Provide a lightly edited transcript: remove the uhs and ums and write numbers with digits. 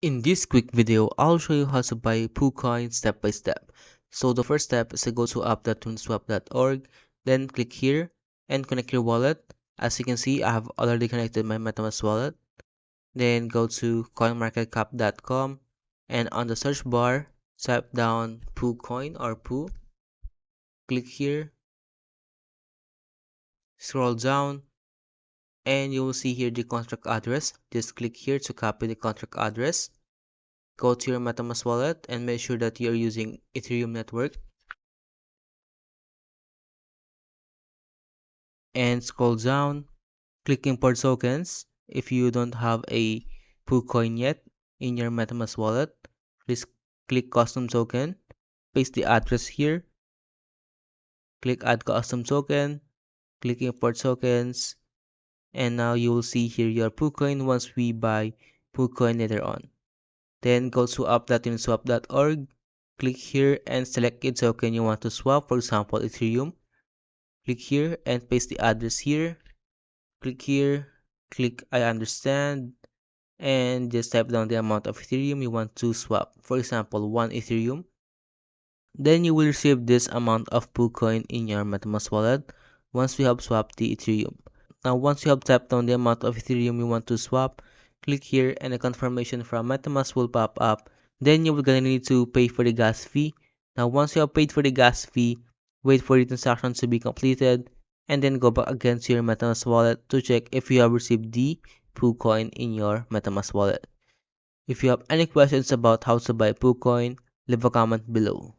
In this quick video, I'll show you how to buy POOH Coin step by step. So the first step is to go to app.pancakeswap.org, then click here and connect your wallet. As you can see, I have already connected my MetaMask wallet. Then go to coinmarketcap.com and on the search bar, type down POOH Coin or POOH. Click here, scroll down, and you will see here the contract address. Just click here to copy the contract address. Go to your MetaMask wallet and make sure that you're using Ethereum network and scroll down, click import tokens. If you don't have a POOH coin yet in your MetaMask wallet, please click custom token, paste the address here, click add custom token, click import tokens, and now you will see here your POOH coin once we buy POOH coin later on. Then go to app.uniswap.org, click here and select a token you want to swap, for example Ethereum. Click here and paste the address here. Click here, click I understand, and just type down the amount of Ethereum you want to swap. For example, 1 Ethereum. Then you will receive this amount of POOH coin in your MetaMask wallet once we have swapped the Ethereum. Now, once you have typed down the amount of Ethereum you want to swap, click here and a confirmation from MetaMask will pop up. Then you will gonna need to pay for the gas fee. Now, once you have paid for the gas fee, wait for the transaction to be completed, and then go back again to your MetaMask wallet to check if you have received the POOH coin in your MetaMask wallet. If you have any questions about how to buy POOH coin, leave a comment below.